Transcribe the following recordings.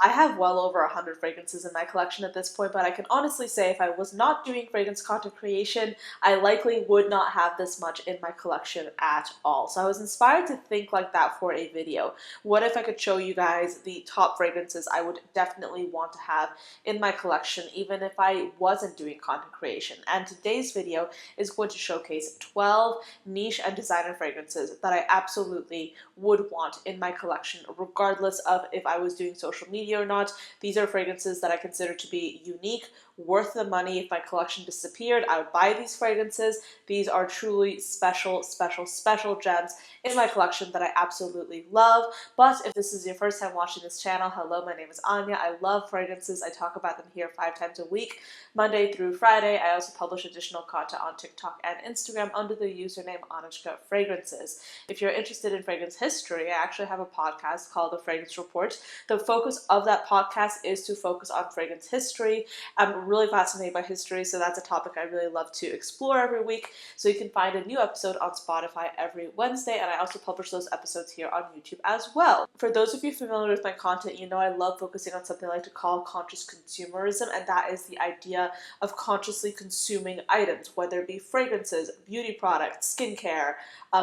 I have well over 100 fragrances in my collection at this point, but I can honestly say if I was not doing fragrance content creation, I likely would not have this much in my collection at all. So I was inspired to think like that for a video. What if I could show you guys the top fragrances I would definitely want to have in my collection, even if I wasn't doing content creation? And today's video is going to showcase 12 niche and designer fragrances that I absolutely would want in my collection, regardless of if I was doing social media or not. These are fragrances that I consider to be unique, worth the money. If my collection disappeared, I would buy these fragrances. These are truly special, special, special gems in my collection that I absolutely love. But if this is your first time watching this channel, hello, my name is Anya. I love fragrances. I talk about them here 5 times a week, Monday through Friday. I also publish additional content on TikTok and Instagram under the username ANECHKAFRAGRANCES. If you're interested in fragrance history, I actually have a podcast called The Fragrance Report. The focus of that podcast is to focus on fragrance history. I'm really fascinated by history, so that's a topic I really love to explore every week. So you can find a new episode on Spotify every Wednesday, and I also publish those episodes here on YouTube as well. For those of you familiar with my content, you know I love focusing on something I like to call conscious consumerism, and that is the idea of consciously consuming items, whether it be fragrances, beauty products, skincare,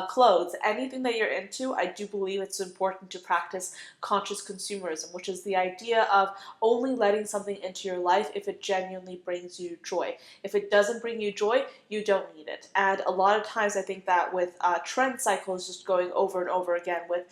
clothes, anything that you're into. I do believe it's important to practice conscious consumerism, which is the idea of only letting something into your life if it genuinely brings you joy. If it doesn't bring you joy, you don't need it. And a lot of times I think that with trend cycles just going over and over again, with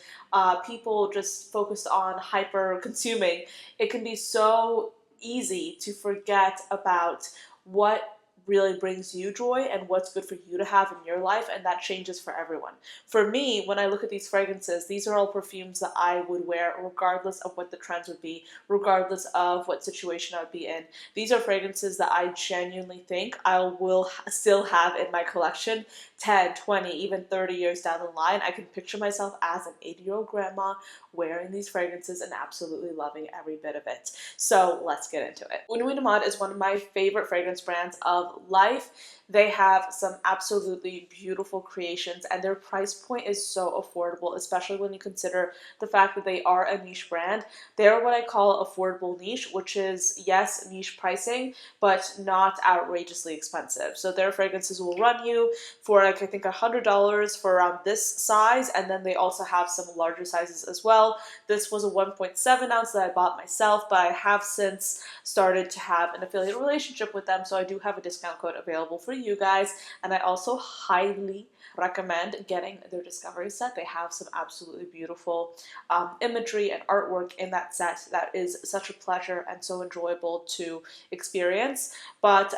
people just focused on hyper consuming, it can be so easy to forget about what really brings you joy and what's good for you to have in your life, and that changes for everyone. For me, when I look at these fragrances, these are all perfumes that I would wear regardless of what the trends would be, regardless of what situation I would be in. These are fragrances that I genuinely think I will still have in my collection 10, 20, even 30 years down the line. I can picture myself as an 80-year-old grandma wearing these fragrances and absolutely loving every bit of it. So let's get into it. Une Nuit Nomade is one of my favorite fragrance brands of life. They have some absolutely beautiful creations, and their price point is so affordable, especially when you consider the fact that they are a niche brand. They're what I call affordable niche, which is, yes, niche pricing, but not outrageously expensive. So their fragrances will run you for like, I think $100 for around this size, and then they also have some larger sizes as well. This was a 1.7 ounce that I bought myself, but I have since started to have an affiliate relationship with them, so I do have a discount code available for you guys. And I also highly recommend getting their discovery set. They have some absolutely beautiful imagery and artwork in that set that is such a pleasure and so enjoyable to experience. But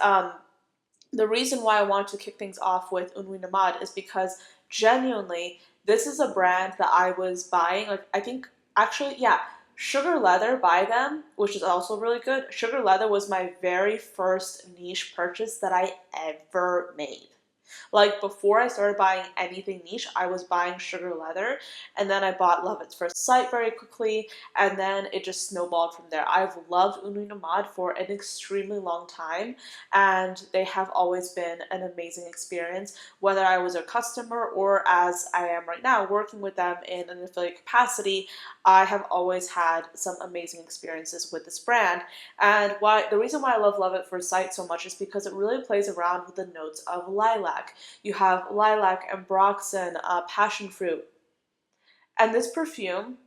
the reason why I want to kick things off with Une Nuit Nomade is because genuinely this is a brand that I was buying, like, I think actually, yeah, Sugar Leather by them, which is also really good. Sugar Leather was my very first niche purchase that I ever made. Like, before I started buying anything niche, I was buying Sugar Leather, and then I bought Love at First Sight very quickly, and then it just snowballed from there. I've loved Une Nuit Nomade for an extremely long time, and they have always been an amazing experience, whether I was a customer or as I am right now working with them in an affiliate capacity. I have always had some amazing experiences with this brand. And the reason why I love at First Sight so much is because it really plays around with the notes of lilac. You have lilac, ambroxan, passion fruit. And this perfume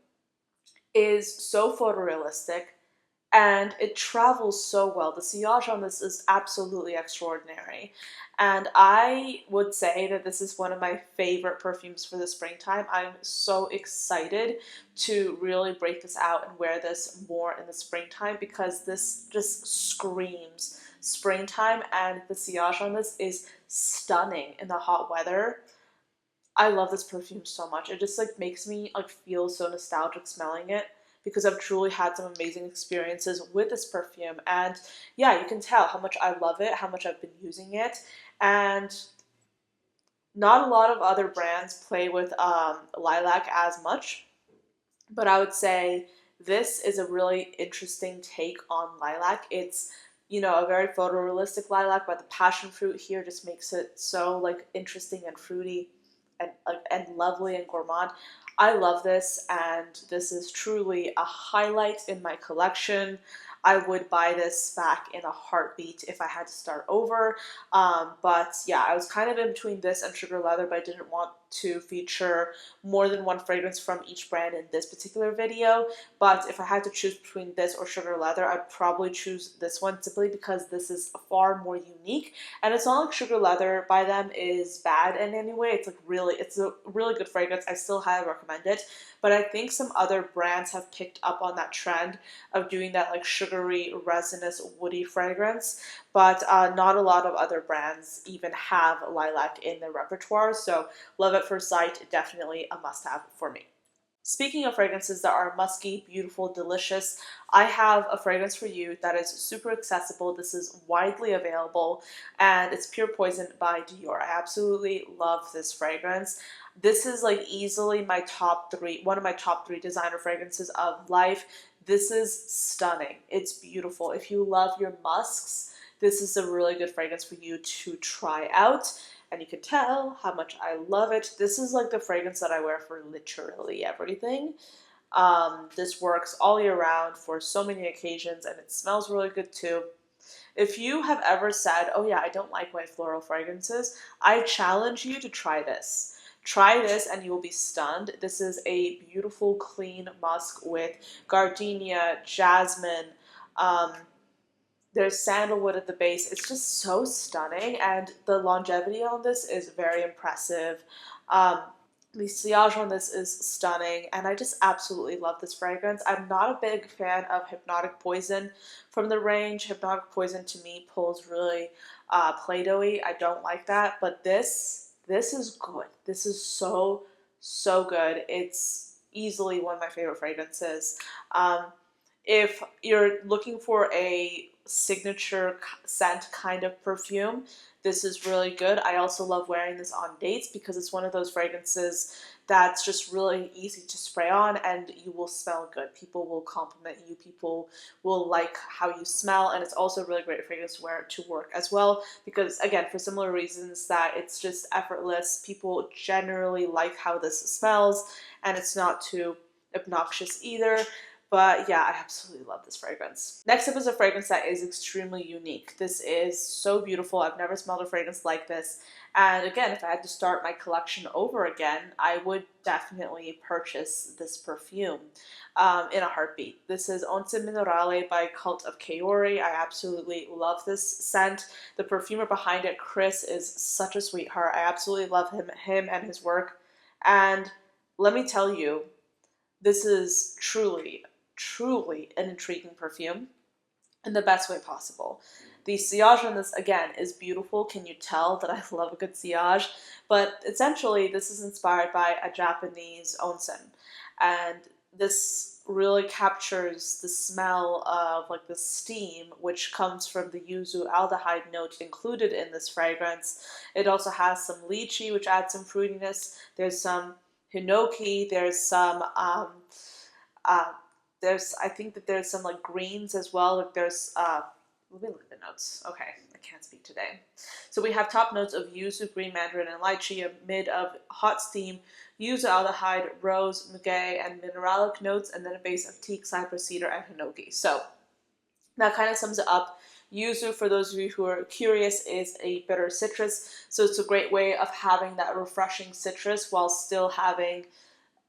is so photorealistic, and it travels so well. The sillage on this is absolutely extraordinary. And I would say that this is one of my favorite perfumes for the springtime. I'm so excited to really break this out and wear this more in the springtime, because this just screams springtime, and the sillage on this is stunning in the hot weather. I love this perfume so much. It just like makes me like feel so nostalgic smelling it, because I've truly had some amazing experiences with this perfume. And yeah, you can tell how much I love it, how much I've been using it. And not a lot of other brands play with lilac as much, but I would say this is a really interesting take on lilac. It's, you know, a very photorealistic lilac, but the passion fruit here just makes it so like interesting and fruity and lovely and gourmand. I love this, and this is truly a highlight in my collection. I would buy this back in a heartbeat if I had to start over. But yeah, I was kind of in between this and Sugar Leather, but I didn't want to feature more than one fragrance from each brand in this particular video. But if I had to choose between this or Sugar Leather, I'd probably choose this one simply because this is far more unique. And it's not like Sugar Leather by them is bad in any way. It's a really good fragrance. I still highly recommend it. But I think some other brands have picked up on that trend of doing that like sugary, resinous, woody fragrance. But not a lot of other brands even have lilac in their repertoire. So Love at First Sight, definitely a must-have for me. Speaking of fragrances that are musky, beautiful, delicious, I have a fragrance for you that is super accessible. This is widely available, and it's Pure Poison by Dior. I absolutely love this fragrance. This is like easily my top three, one of my top three designer fragrances of life. This is stunning. It's beautiful. If you love your musks, this is a really good fragrance for you to try out. And you can tell how much I love it. This is like the fragrance that I wear for literally everything. This works all year round for so many occasions, and it smells really good too. If you have ever said, oh yeah, I don't like white floral fragrances, I challenge you to try this. Try this and you will be stunned. This is a beautiful, clean musk with gardenia, jasmine, there's sandalwood at the base. It's just so stunning, and the longevity on this is very impressive. The sillage on this is stunning, and I just absolutely love this fragrance. I'm not a big fan of Hypnotic Poison from the range. Hypnotic Poison to me pulls really Play-Doh-y. I don't like that, but this is good. This is so, so good. It's easily one of my favorite fragrances. If you're looking for a signature scent kind of perfume, this is really good. I also love wearing this on dates because it's one of those fragrances that's just really easy to spray on and you will smell good. People will compliment you. People will like how you smell, and it's also a really great fragrance to wear to work as well because, again, for similar reasons that it's just effortless. People generally like how this smells, and it's not too obnoxious either. But yeah, I absolutely love this fragrance. Next up is a fragrance that is extremely unique. This is so beautiful. I've never smelled a fragrance like this. And again, if I had to start my collection over again, I would definitely purchase this perfume in a heartbeat. This is Onsen Minerale by Cult of Kaori. I absolutely love this scent. The perfumer behind it, Chris, is such a sweetheart. I absolutely love him and his work. And let me tell you, this is truly an intriguing perfume in the best way possible. The sillage on this, again, is beautiful. Can you tell that I love a good sillage? But essentially, this is inspired by a Japanese onsen. And this really captures the smell of like the steam, which comes from the yuzu aldehyde note included in this fragrance. It also has some lychee, which adds some fruitiness. There's some hinoki. There's some I think that there's some like greens as well. Like there's, let me look at the notes. Okay, I can't speak today. So we have top notes of yuzu, green mandarin, and lychee, a mid of hot steam, yuzu aldehyde, rose, muguet, and mineralic notes, and then a base of teak, cypress, cedar, and hinoki. So that kind of sums it up. Yuzu, for those of you who are curious, is a bitter citrus. So it's a great way of having that refreshing citrus while still having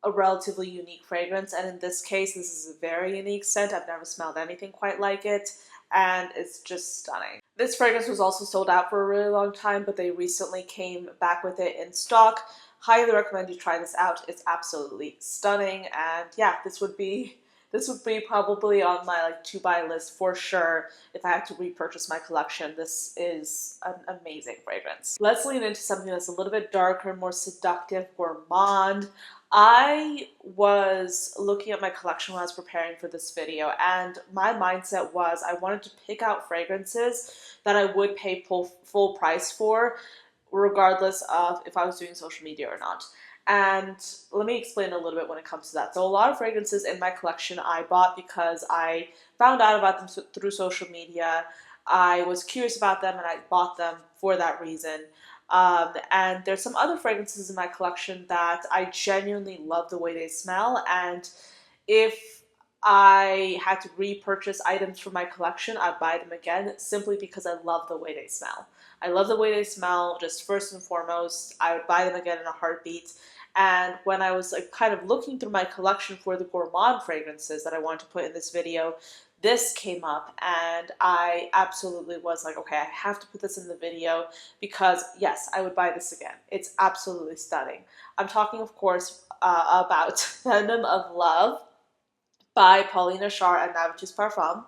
a relatively unique fragrance, and in this case, this is a very unique scent. I've never smelled anything quite like it, and it's just stunning. This fragrance was also sold out for a really long time, but they recently came back with it in stock. Highly recommend you try this out. It's absolutely stunning, and yeah, this would be probably on my like to buy list for sure if I had to repurchase my collection. This is an amazing fragrance. Let's lean into something that's a little bit darker, more seductive, gourmand. I was looking at my collection when I was preparing for this video, and my mindset was I wanted to pick out fragrances that I would pay full price for, regardless of if I was doing social media or not. And let me explain a little bit when it comes to that. So a lot of fragrances in my collection I bought because I found out about them through social media. I was curious about them and I bought them for that reason. And there's some other fragrances in my collection that I genuinely love the way they smell, and if I had to repurchase items from my collection, I'd buy them again simply because I love the way they smell. I love the way they smell, just first and foremost. I would buy them again in a heartbeat. And when I was like kind of looking through my collection for the gourmand fragrances that I wanted to put in this video, this came up and I absolutely was like, okay, I have to put this in the video because yes, I would buy this again. It's absolutely stunning. I'm talking, of course, about Venom of Love by Paulina Char and Navitus Parfums.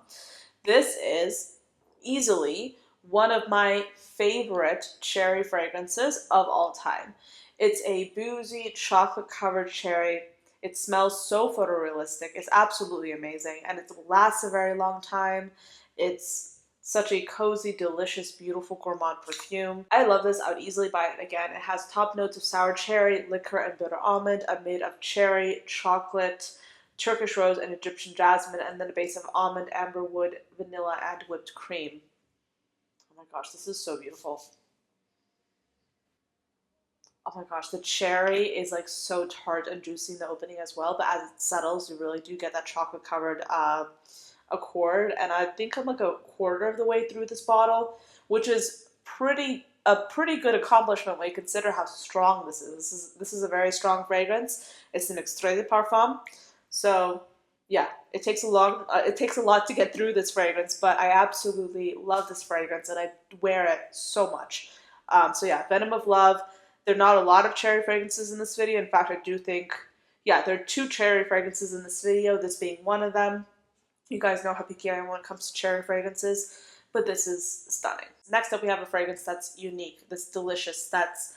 This is easily one of my favorite cherry fragrances of all time. It's a boozy, chocolate-covered cherry. It smells so photorealistic. It's absolutely amazing, and it lasts a very long time. It's such a cozy, delicious, beautiful gourmand perfume. I love this. I would easily buy it again. It has top notes of sour cherry, liquor, and bitter almond, amid of cherry, chocolate, Turkish rose, and Egyptian jasmine, and then a base of almond, amberwood, vanilla, and whipped cream. Oh my gosh, this is so beautiful. Oh my gosh, the cherry is like so tart and juicy in the opening as well, but as it settles, you really do get that chocolate covered accord. And I think I'm like a quarter of the way through this bottle, which is a pretty good accomplishment when you consider how strong this is. This is a very strong fragrance. It's an extrait de parfum, so yeah, it takes a lot to get through this fragrance, but I absolutely love this fragrance and I wear it so much. So yeah, Venom of Love. There are not a lot of cherry fragrances in this video. In fact, I do think, yeah, there are 2 cherry fragrances in this video, this being one of them. You guys know how picky I am when it comes to cherry fragrances, but this is stunning. Next up, we have a fragrance that's unique, that's delicious, that's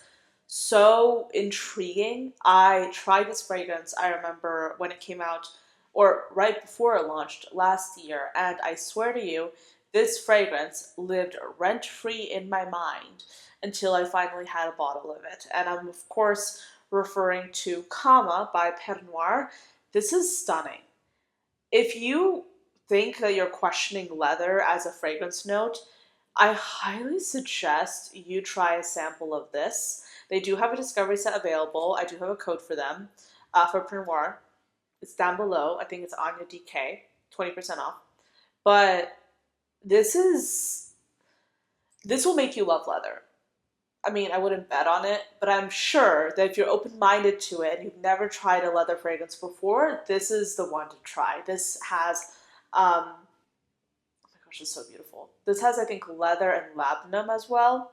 so intriguing. I tried this fragrance, I remember, when it came out, or right before it launched last year, and I swear to you, this fragrance lived rent-free in my mind until I finally had a bottle of it. And I'm, of course, referring to Kama by Pernoire. This is stunning. If you think that you're questioning leather as a fragrance note, I highly suggest you try a sample of this. They do have a discovery set available. I do have a code for them, for Pernoire. It's down below. I think it's Anya DK, 20% off. But this will make you love leather. I mean, I wouldn't bet on it, but I'm sure that if you're open-minded to it and you've never tried a leather fragrance before, this is the one to try. This has, oh my gosh, it's so beautiful. This has, I think, leather and labdanum as well.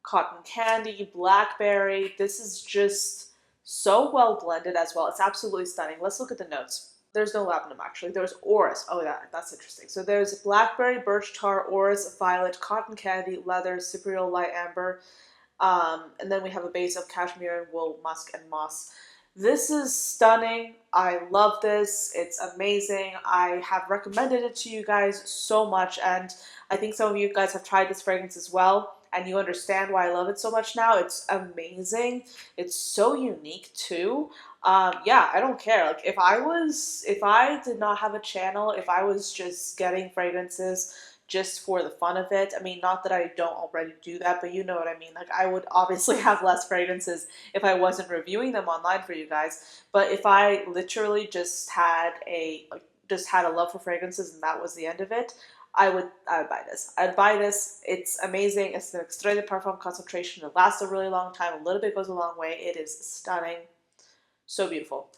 Cotton candy, blackberry. This is just so well blended as well. It's absolutely stunning. Let's look at the notes. There's no labdanum, actually. There's orris. Oh, yeah, that's interesting. So there's blackberry, birch tar, orris, violet, cotton candy, leather, cypriol, light amber. And then we have a base of cashmere and wool, musk, and moss. This is stunning. I love this. It's amazing. I have recommended it to you guys so much, and I think some of you guys have tried this fragrance as well, and you understand why I love it so much now. It's amazing. It's so unique too. Yeah, I don't care. Like if I did not have a channel, if I was just getting fragrances just for the fun of it. I mean, not that I don't already do that, but you know what I mean. Like, I would obviously have less fragrances if I wasn't reviewing them online for you guys. But if I literally just had a love for fragrances and that was the end of it, I would buy this. I'd buy this. It's amazing. It's an extrait de parfum concentration. It lasts a really long time. A little bit goes a long way. It is stunning. So beautiful.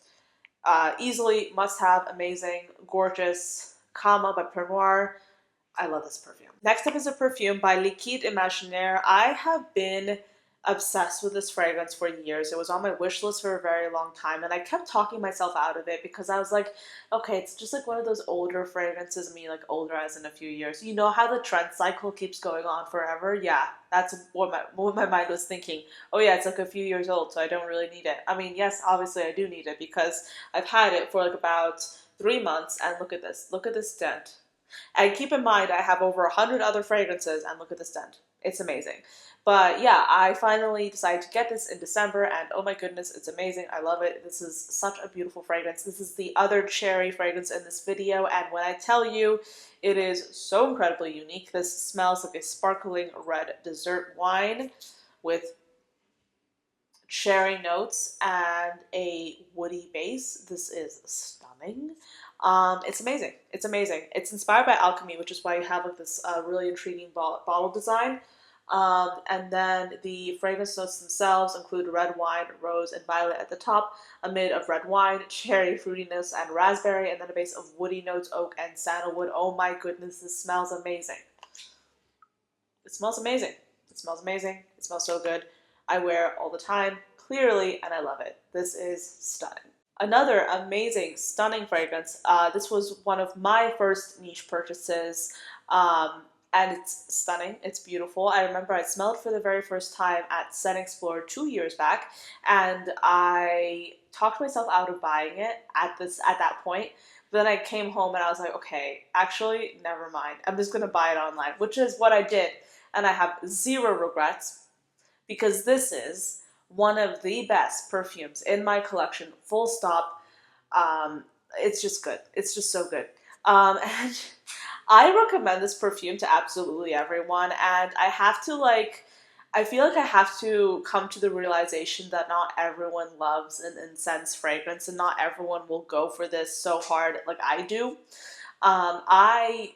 Easily must have, amazing, gorgeous. Kama by Pernoire. I love this perfume. Next up is a perfume by Liquide Imaginaire. I have been obsessed with this fragrance for years. It was on my wish list for a very long time, and I kept talking myself out of it because I was like, okay, it's just like one of those older fragrances. I mean, like older as in a few years. You know how the trend cycle keeps going on forever? Yeah, that's what my mind was thinking. Oh yeah, it's like a few years old, so I don't really need it. I mean, yes, obviously I do need it because I've had it for like about 3 months, and look at this. Look at this dent. And keep in mind, I have over 100 other fragrances, and look at this scent. It's amazing. But yeah, I finally decided to get this in December, and oh my goodness, it's amazing. I love it. This is such a beautiful fragrance. This is the other cherry fragrance in this video, and when I tell you, it is so incredibly unique. This smells like a sparkling red dessert wine with cherry notes and a woody base. This is stunning. It's amazing. It's amazing. It's inspired by alchemy, which is why you have like this really intriguing bottle design. And then the fragrance notes themselves include red wine, rose, and violet at the top, a mid of red wine, cherry, fruitiness, and raspberry, and then a base of woody notes, oak, and sandalwood. Oh my goodness, this smells amazing. It smells amazing. It smells amazing. It smells so good. I wear it all the time, clearly, and I love it. This is stunning. Another amazing, stunning fragrance. This was one of my first niche purchases, and it's stunning. It's beautiful. I remember I smelled for the very first time at Scent Explorer 2 years back, and I talked myself out of buying it at that point. But then I came home and I was like, okay, actually, never mind. I'm just gonna buy it online, which is what I did, and I have zero regrets because this is one of the best perfumes in my collection, full stop. It's just good. It's just so good. And I recommend this perfume to absolutely everyone, and I have to I feel like I have to come to the realization that not everyone loves an incense fragrance, and not everyone will go for this so hard like I do. I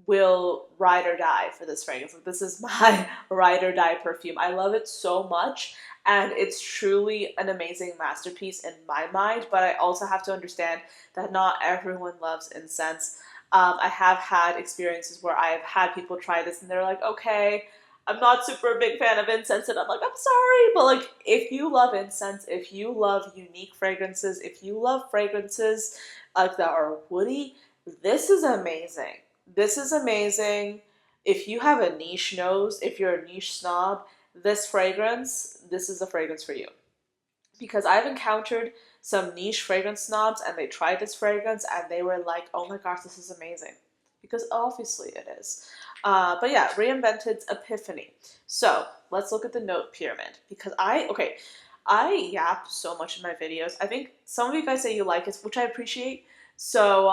will ride or die for this fragrance. Like, this is my ride or die perfume. I love it so much, and it's truly an amazing masterpiece in my mind, but I also have to understand that not everyone loves incense. I have had experiences where I've had people try this and they're like, okay, I'm not super big fan of incense, and I'm like, I'm sorry, but like, if you love incense, if you love unique fragrances, if you love fragrances that are woody, this is amazing. This is amazing. If you have a niche nose, if you're a niche snob, this is a fragrance for you. Because I've encountered some niche fragrance snobs and they tried this fragrance and they were like, oh my gosh, this is amazing. Because obviously it is. But yeah, Reinvented Epiphany. So let's look at the note pyramid. Because I yap so much in my videos. I think some of you guys say you like it, which I appreciate. So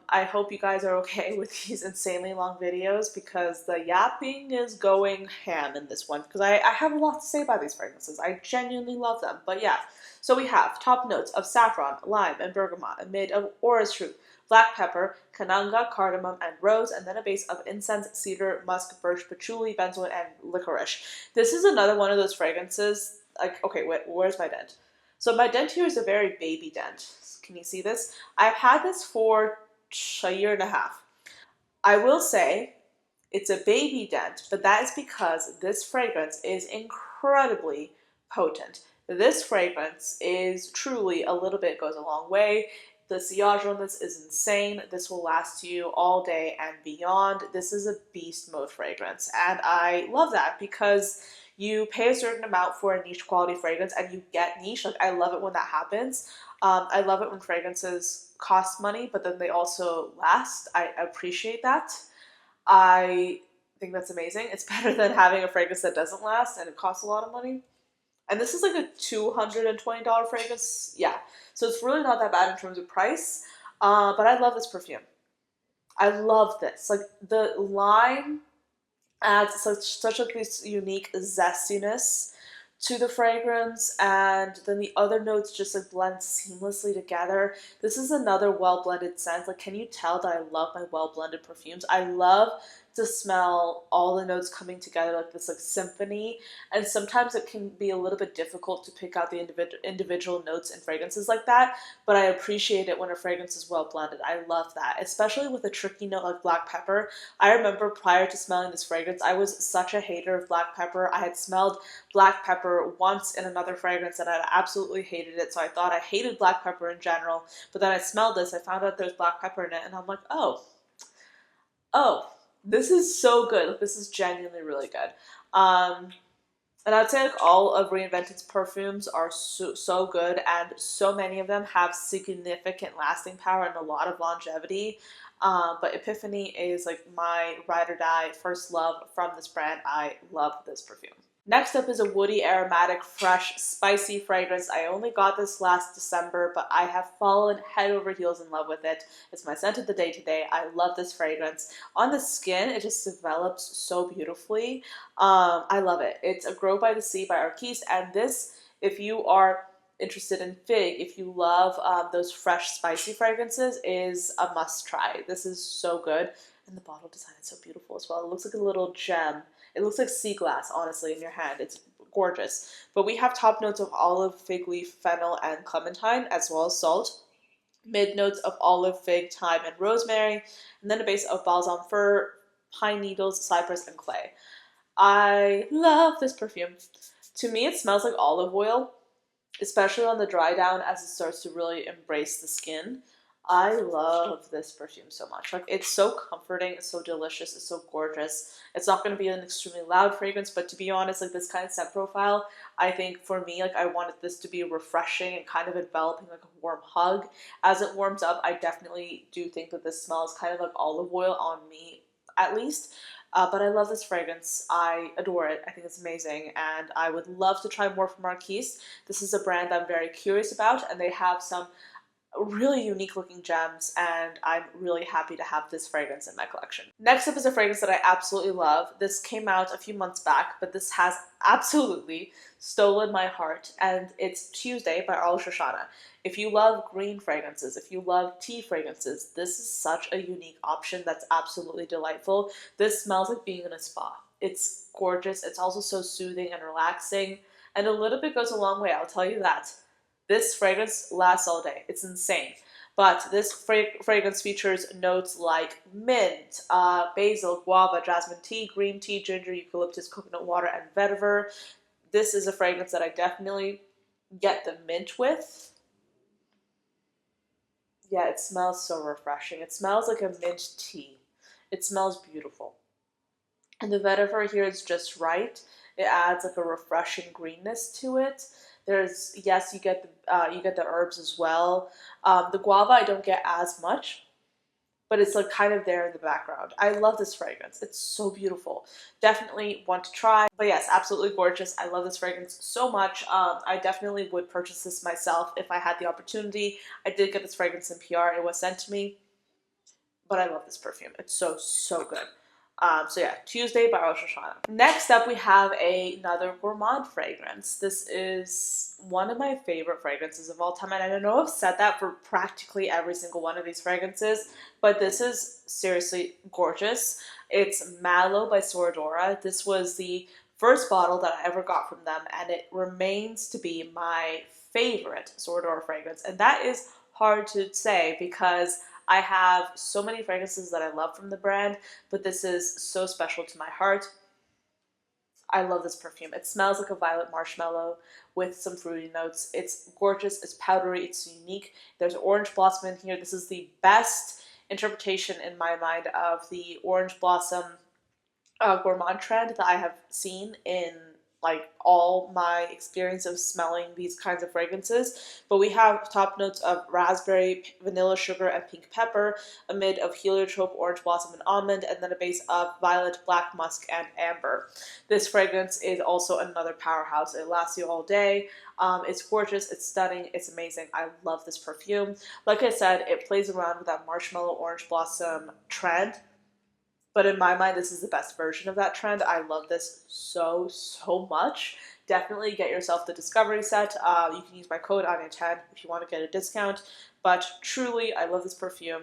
I hope you guys are okay with these insanely long videos because the yapping is going ham in this one because I have a lot to say about these fragrances. I genuinely love them. But yeah, so we have top notes of saffron, lime, and bergamot, a mid of orris root, black pepper, kananga, cardamom, and rose, and then a base of incense, cedar, musk, birch, patchouli, benzoin, and licorice. This is another one of those fragrances, like, okay, wait, where's my dent? So my dent here is a very baby dent. Can you see this? I've had this for a year and a half. I will say it's a baby dent, but that is because this fragrance is incredibly potent. This fragrance is truly a little bit goes a long way. The sillage on this is insane. This will last you all day and beyond. This is a beast mode fragrance, and I love that because you pay a certain amount for a niche quality fragrance and you get niche. Like, I love it when that happens. I love it when fragrances cost money, but then they also last. I appreciate that. I think that's amazing. It's better than having a fragrance that doesn't last and it costs a lot of money. And this is like a $220 fragrance. Yeah. So it's really not that bad in terms of price. But I love this perfume. I love this. Like, the lime adds such like this unique zestiness to the fragrance, and then the other notes just like blend seamlessly together. This is another well blended scent. Like, can you tell that I love my well blended perfumes? I love to smell all the notes coming together like this, like symphony. And sometimes it can be a little bit difficult to pick out the individual notes in fragrances like that, but I appreciate it when a fragrance is well blended. I love that, especially with a tricky note like black pepper. I remember prior to smelling this fragrance, I was such a hater of black pepper. I had smelled black pepper once in another fragrance and I absolutely hated it, so I thought I hated black pepper in general. But then I smelled this, I found out there's black pepper in it, and I'm like, oh, this is so good. This is genuinely really good. And I'd say like all of Reinvented's perfumes are so good, and so many of them have significant lasting power and a lot of longevity. But Epiphany is like my ride or die first love from this brand. I love this perfume. Next up is a woody, aromatic, fresh, spicy fragrance. I only got this last December, but I have fallen head over heels in love with it. It's my scent of the day today. I love this fragrance. On the skin, it just develops so beautifully. I love it. It's a Grow by the Sea by Arquiste, and this if you are interested in fig, if you love those fresh spicy fragrances, is a must try. This is so good. And the bottle design is so beautiful as well. It looks like a little gem. It looks like sea glass, honestly, in your hand. It's gorgeous. But we have top notes of olive, fig leaf, fennel, and clementine, as well as salt. Mid notes of olive, fig, thyme, and rosemary. And then a base of balsam fir, pine needles, cypress, and clay. I love this perfume. To me, it smells like olive oil, especially on the dry down as it starts to really embrace the skin. I love this perfume so much. Like, it's so comforting, it's so delicious, it's so gorgeous. It's not going to be an extremely loud fragrance, but to be honest, like, this kind of scent profile, I think for me, like, I wanted this to be refreshing and kind of enveloping, like a warm hug. As it warms up, I definitely do think that this smells kind of like olive oil on me, at least. But I love this fragrance. I adore it. I think it's amazing, and I would love to try more from Arquiste. This is a brand I'm very curious about, and they have some really unique looking gems, and I'm really happy to have this fragrance in my collection. Next up is a fragrance that I absolutely love. This came out a few months back, but this has absolutely stolen my heart, and it's Tuesday by Aroma Shoshana. If you love green fragrances, if you love tea fragrances, this is such a unique option that's absolutely delightful. This smells like being in a spa. It's gorgeous. It's also so soothing and relaxing, and a little bit goes a long way, I'll tell you that. This fragrance lasts all day. It's insane. But this fragrance features notes like mint, basil, guava, jasmine tea, green tea, ginger, eucalyptus, coconut water, and vetiver. This is a fragrance that I definitely get the mint with. Yeah, it smells so refreshing. It smells like a mint tea. It smells beautiful. And the vetiver here is just right. It adds like a refreshing greenness to it. There's, yes, you get the herbs as well. The guava I don't get as much, but it's like kind of there in the background. I love this fragrance. It's so beautiful. Definitely want to try. But yes, absolutely gorgeous. I love this fragrance so much. I definitely would purchase this myself if I had the opportunity. I did get this fragrance in PR. It was sent to me. But I love this perfume. It's so, so good. So yeah, Tuesday by Aroma Shoshana. Next up, we have another gourmand fragrance. This is one of my favorite fragrances of all time, and I know I've said that for practically every single one of these fragrances, but this is seriously gorgeous. It's Mallow by Sora Dora. This was the first bottle that I ever got from them, and it remains to be my favorite Sora Dora fragrance, and that is hard to say because I have so many fragrances that I love from the brand, but this is so special to my heart. I love this perfume. It smells like a violet marshmallow with some fruity notes. It's gorgeous, it's powdery, it's unique. There's orange blossom in here. This is the best interpretation in my mind of the orange blossom gourmand trend that I have seen in like all my experience of smelling these kinds of fragrances. But we have top notes of raspberry, vanilla sugar, and pink pepper, a mid of heliotrope, orange blossom, and almond, and then a base of violet, black musk, and amber. This fragrance is also another powerhouse. It lasts you all day. It's gorgeous, it's stunning, it's amazing. I love this perfume. Like I said, it plays around with that marshmallow orange blossom trend. But in my mind, this is the best version of that trend. I love this so, so much. Definitely get yourself the Discovery set. You can use my code Anya10 if you want to get a discount. But truly, I love this perfume.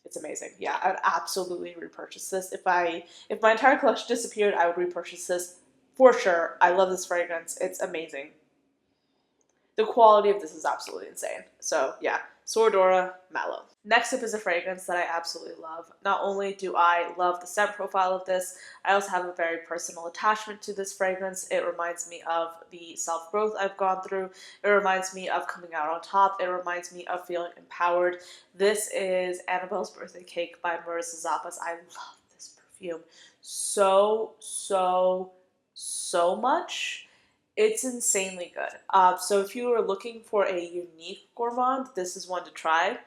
It's amazing. Yeah, I'd absolutely repurchase this. If my entire collection disappeared, I would repurchase this for sure. I love this fragrance. It's amazing. The quality of this is absolutely insane. So yeah, Sora Dora Mallow. Next up is a fragrance that I absolutely love. Not only do I love the scent profile of this, I also have a very personal attachment to this fragrance. It reminds me of the self-growth I've gone through. It reminds me of coming out on top. It reminds me of feeling empowered. This is Annabelle's Birthday Cake by Marissa Zappas. I love this perfume so, so, so much. It's insanely good. So if you are looking for a unique gourmand, this is one to try.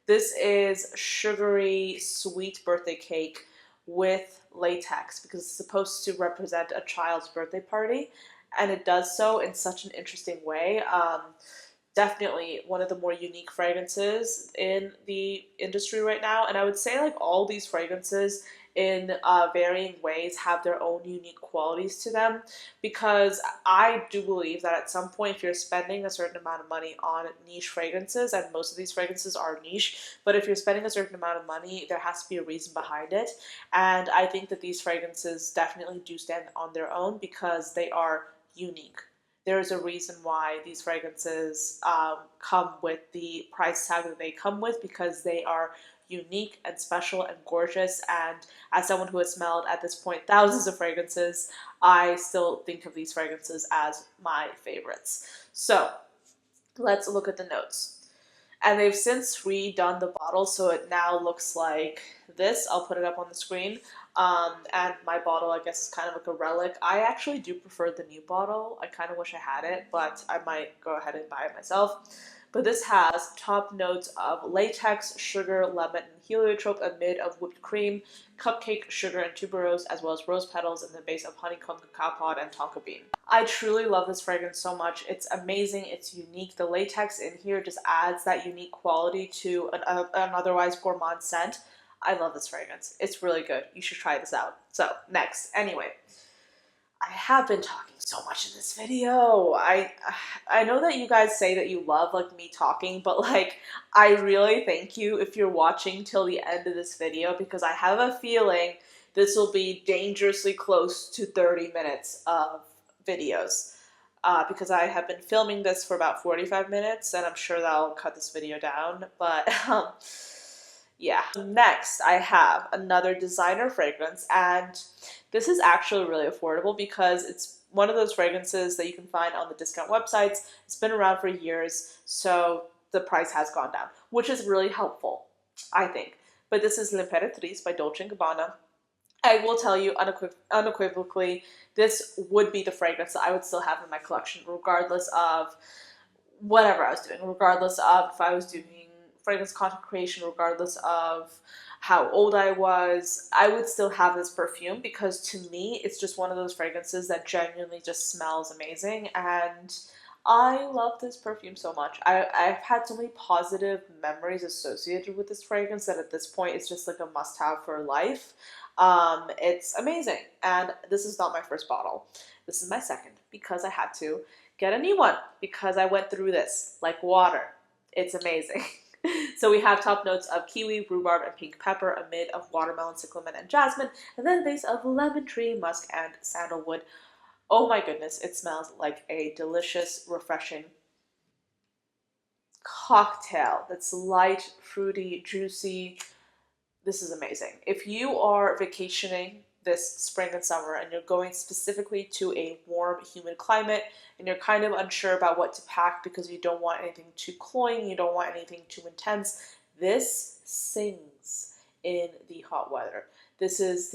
This is sugary, sweet birthday cake with latex because it's supposed to represent a child's birthday party, and it does so in such an interesting way. definitely one of the more unique fragrances in the industry right now. And I would say like all these fragrances in varying ways have their own unique qualities to them, because I do believe that at some point if you're spending a certain amount of money on niche fragrances, and most of these fragrances are niche, but if you're spending a certain amount of money, there has to be a reason behind it. And I think that these fragrances definitely do stand on their own because they are unique. There is a reason why these fragrances come with the price tag that they come with, because they are unique and special and gorgeous. And as someone who has smelled at this point thousands of fragrances, I still think of these fragrances as my favorites. So let's look at the notes. And they've since redone the bottle, so it now looks like this. I'll put it up on the screen. And my bottle, I guess, is kind of like a relic. I actually do prefer the new bottle. I kind of wish I had it, but I might go ahead and buy it myself. But this has top notes of latex, sugar, lemon, and heliotrope amid of whipped cream, cupcake, sugar, and tuberose, as well as rose petals in the base of honeycomb, cacao pod, and tonka bean. I truly love this fragrance so much. It's amazing. It's unique. The latex in here just adds that unique quality to an otherwise gourmand scent. I love this fragrance. It's really good. You should try this out. So, next. Anyway, I have been talking so much in this video. I know that you guys say that you love like me talking, but like I really thank you if you're watching till the end of this video, because I have a feeling this will be dangerously close to 30 minutes of videos. Because I have been filming this for about 45 minutes, and I'm sure that I'll cut this video down, but yeah. Next, I have another designer fragrance, and this is actually really affordable because it's one of those fragrances that you can find on the discount websites. It's been around for years, so the price has gone down, which is really helpful, I think. But this is L'Imperatrice by Dolce & Gabbana. I will tell you unequivocally, this would be the fragrance that I would still have in my collection, regardless of whatever I was doing, regardless of if I was doing fragrance content creation, regardless of how old I was, I would still have this perfume, because to me, it's just one of those fragrances that genuinely just smells amazing, and I love this perfume so much. I've had so many positive memories associated with this fragrance that at this point, it's just like a must-have for life. It's amazing, and this is not my first bottle. This is my second, because I had to get a new one, because I went through this like water. It's amazing. So we have top notes of kiwi, rhubarb, and pink pepper amid of watermelon, cyclamen, and jasmine, and then a base of lemon tree, musk, and sandalwood. Oh my goodness, it smells like a delicious, refreshing cocktail that's light, fruity, juicy. This is amazing. If you are vacationing this spring and summer and you're going specifically to a warm, humid climate and you're kind of unsure about what to pack because you don't want anything too cloying, you don't want anything too intense, this sings in the hot weather. This is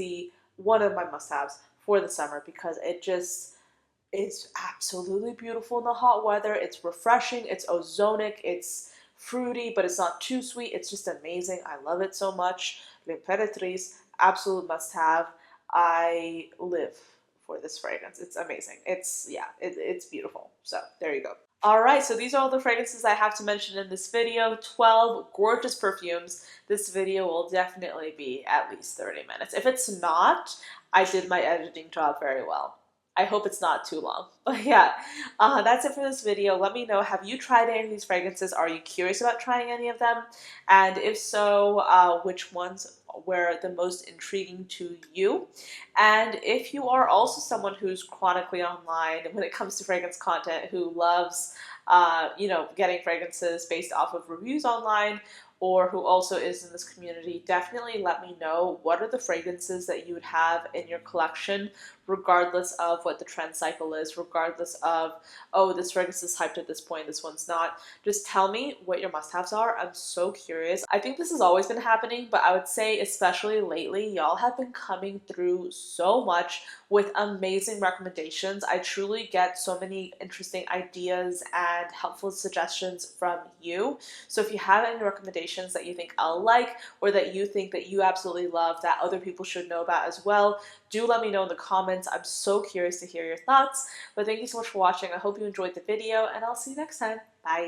one of my must-haves for the summer because it just is absolutely beautiful in the hot weather. It's refreshing, it's ozonic, it's fruity, but it's not too sweet. It's just amazing. I love it so much. L'Imperatrice, absolute must-have. I live for this fragrance. It's amazing. It's beautiful. So there you go. Alright, so these are all the fragrances I have to mention in this video. 12 gorgeous perfumes. This video will definitely be at least 30 minutes. If it's not, I did my editing job very well. I hope it's not too long. But yeah, that's it for this video. Let me know, have you tried any of these fragrances? Are you curious about trying any of them? And if so, which ones were the most intriguing to you? And if you are also someone who's chronically online when it comes to fragrance content, who loves getting fragrances based off of reviews online, or who also is in this community, definitely let me know what are the fragrances that you would have in your collection, regardless of what the trend cycle is, regardless of, oh, this fragrance is hyped at this point, this one's not. Just tell me what your must-haves are. I'm so curious. I think this has always been happening, but I would say especially lately, y'all have been coming through so much with amazing recommendations. I truly get so many interesting ideas and helpful suggestions from you. So if you have any recommendations that you think I'll like, or that you think that you absolutely love that other people should know about as well, do let me know in the comments. I'm so curious to hear your thoughts. But thank you so much for watching. I hope you enjoyed the video, and I'll see you next time.